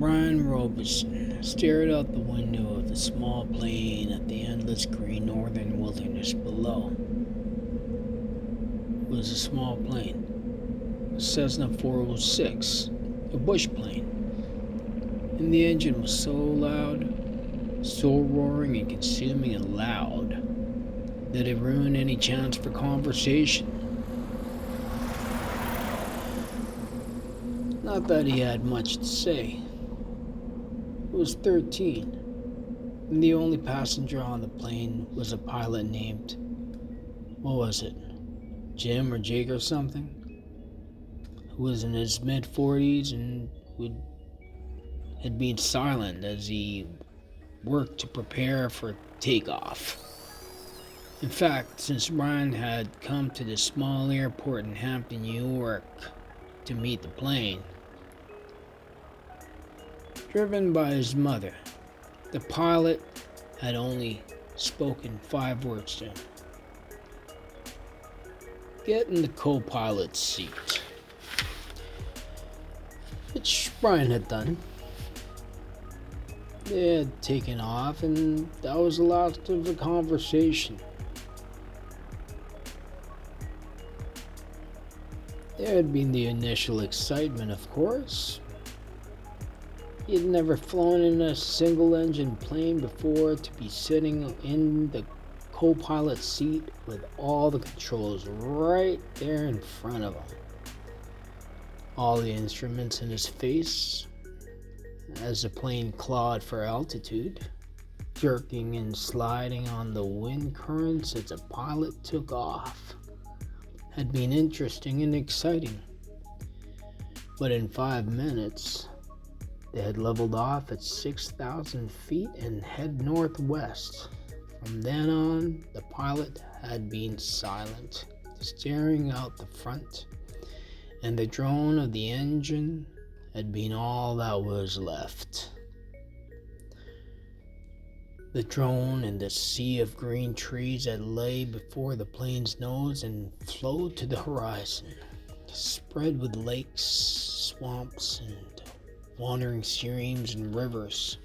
Brian Robeson stared out the window of the small plane at the endless green northern wilderness below. It was a small plane, a Cessna 406, a bush plane, and the engine was so loud, so roaring and consuming and loud, that it ruined any chance for conversation. Not that he had much to say. He was 13, and the only passenger on the plane was a pilot named, what was it, Jim or Jake or something, who was in his mid-40s and who had been silent as he worked to prepare for takeoff. In fact, since Brian had come to the small airport in Hampton, New York, to meet the plane, driven by his mother, the pilot had only spoken 5 words to him. Get in the co-pilot's seat. Which Brian had done. They had taken off, and that was the last of the conversation. There had been the initial excitement, of course. He had never flown in a single-engine plane before, to be sitting in the co-pilot seat with all the controls right there in front of him. All the instruments in his face as the plane clawed for altitude, jerking and sliding on the wind currents as the pilot took off, had been interesting and exciting. But in 5 minutes, they had leveled off at 6,000 feet and head northwest. From then on, the pilot had been silent, staring out the front, and the drone of the engine had been all that was left. The drone and the sea of green trees that lay before the plane's nose and flowed to the horizon, spread with lakes, swamps, and wandering streams and rivers.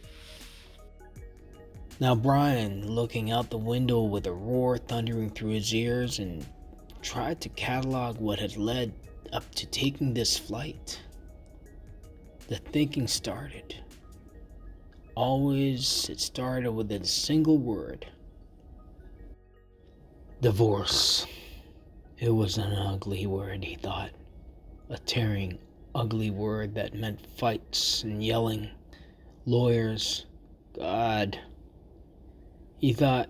Now Brian, looking out the window with a roar thundering through his ears, and tried to catalog what had led up to taking this flight. The thinking started. Always it started with a single word. Divorce. It was an ugly word, he thought. A tearing, ugly word that meant fights and yelling, lawyers. God. He thought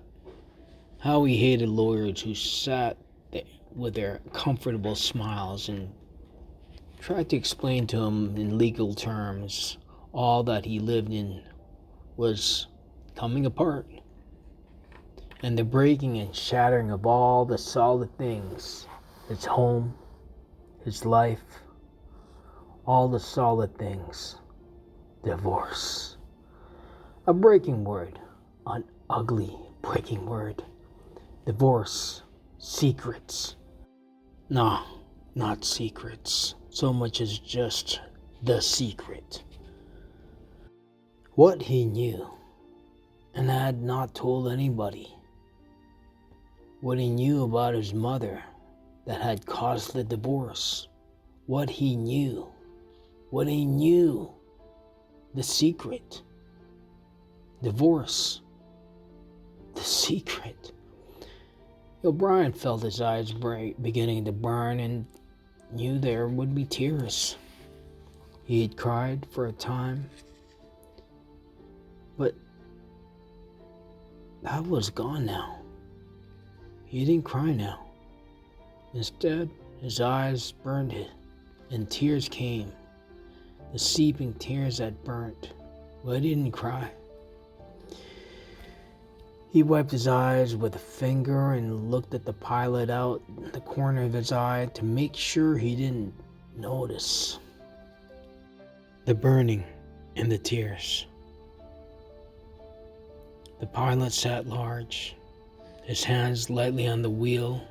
how he hated lawyers who sat there with their comfortable smiles and tried to explain to him in legal terms all that he lived in was coming apart, and the breaking and shattering of all the solid things, his home, his life, all the solid things. Divorce. A breaking word, an ugly breaking word. Divorce. Secrets. No, not secrets, so much as just the secret. What he knew, and had not told anybody. What he knew about his mother that had caused the divorce. What he knew. What he knew. The secret. Divorce. The secret. O'Brien felt his eyes beginning to burn and knew there would be tears. He had cried for a time, but that was gone now. He didn't cry now. Instead, his eyes burned it, and tears came. The seeping tears that burnt, but he didn't cry. He wiped his eyes with a finger and looked at the pilot out the corner of his eye to make sure he didn't notice the burning and the tears. The pilot sat large, his hands lightly on the wheel,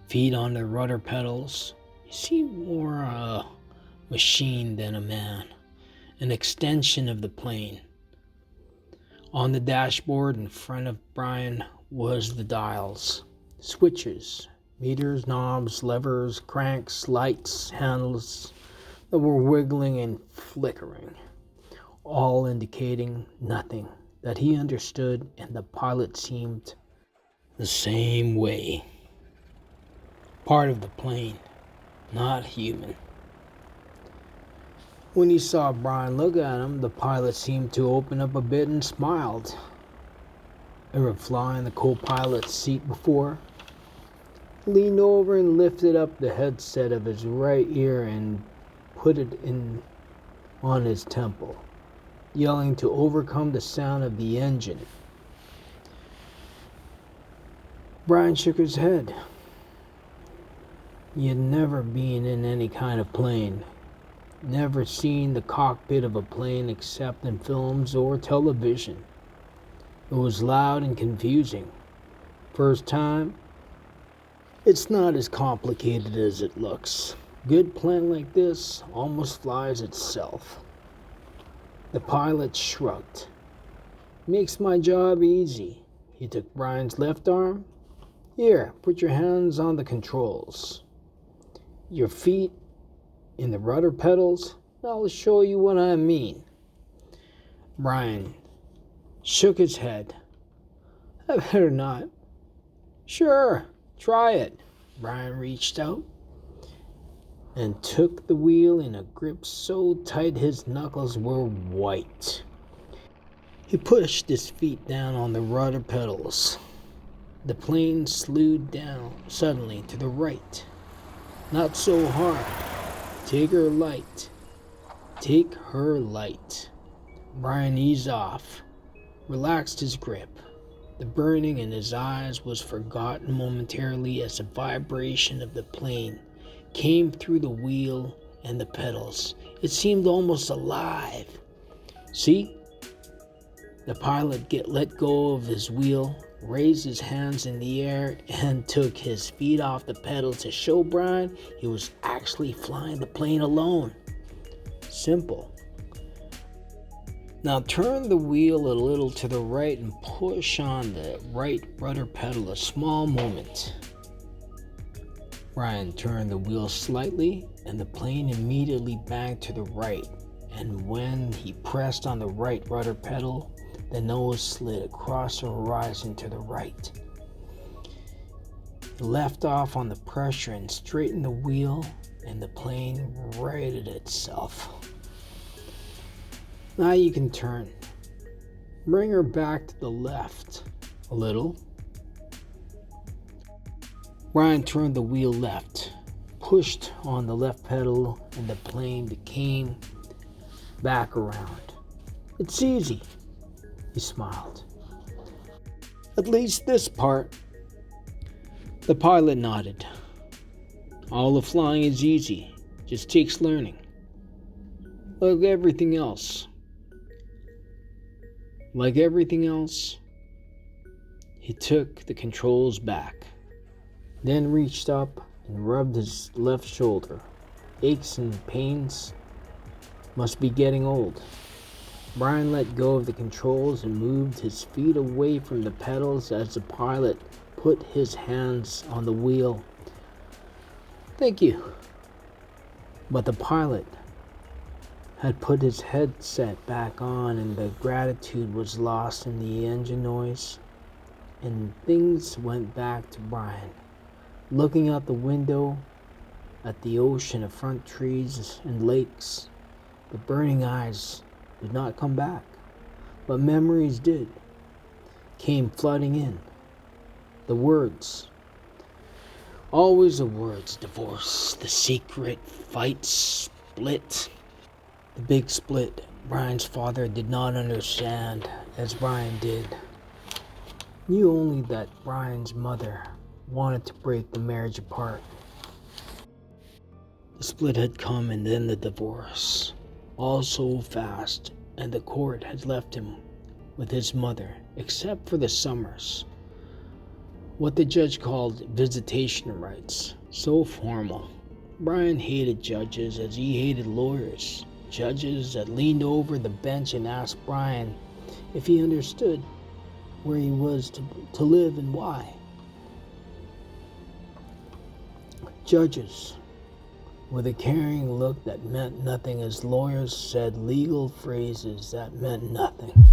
feet on the rudder pedals. He seemed more a machine than a man, an extension of the plane. On the dashboard in front of Brian was the dials, switches, meters, knobs, levers, cranks, lights, handles that were wiggling and flickering, all indicating nothing that he understood, and the pilot seemed the same way. Part of the plane, not human. When he saw Brian look at him, the pilot seemed to open up a bit and smiled. Ever fly in the co-pilot's seat before? Leaned over and lifted up the headset of his right ear and put it on his temple, yelling to overcome the sound of the engine. Brian shook his head. He had never been in any kind of plane, never seen the cockpit of a plane except in films or television. It was loud and confusing. First time, it's not as complicated as it looks. Good plane like this almost flies itself. The pilot shrugged. Makes my job easy. He took Brian's left arm. Here, put your hands on the controls. Your feet in the rudder pedals. I'll show you what I mean. Brian shook his head. I better not. Sure, try it. Brian reached out and took the wheel in a grip so tight his knuckles were white. He pushed his feet down on the rudder pedals. The plane slewed down suddenly to the right. Not so hard. Take her light. Take her light. Brian eased off, relaxed his grip. The burning in his eyes was forgotten momentarily as the vibration of the plane came through the wheel and the pedals. It seemed almost alive. See? The pilot let go of his wheel, raised his hands in the air, and took his feet off the pedal to show Brian he was actually flying the plane alone. Simple. Now turn the wheel a little to the right and push on the right rudder pedal a small moment. Brian turned the wheel slightly and the plane immediately banked to the right, and when he pressed on the right rudder pedal, the nose slid across the horizon to the right. He left off on the pressure and straightened the wheel, and the plane righted itself. Now you can turn. Bring her back to the left a little. Brian turned the wheel left, pushed on the left pedal, and the plane came back around. It's easy. He smiled. At least this part. The pilot nodded. All the flying is easy. Just takes learning. Like everything else. He took the controls back, then reached up and rubbed his left shoulder. Aches and pains must be getting old. Brian let go of the controls and moved his feet away from the pedals as the pilot put his hands on the wheel. Thank you. But the pilot had put his headset back on, and the gratitude was lost in the engine noise, and things went back to Brian, looking out the window at the ocean of front trees and lakes. The burning eyes did not come back, but memories did, came flooding in. The words, always the words: divorce, the secret, fight, split. The big split Brian's father did not understand, as Brian did. Knew only that Brian's mother wanted to break the marriage apart. The split had come, and then the divorce. All so fast, and the court had left him with his mother, except for the summers. What the judge called visitation rights. So formal. Brian hated judges as he hated lawyers. judges that leaned over the bench and asked Brian if he understood where he was to live and why. Judges, with a caring look that meant nothing as lawyers said legal phrases that meant nothing.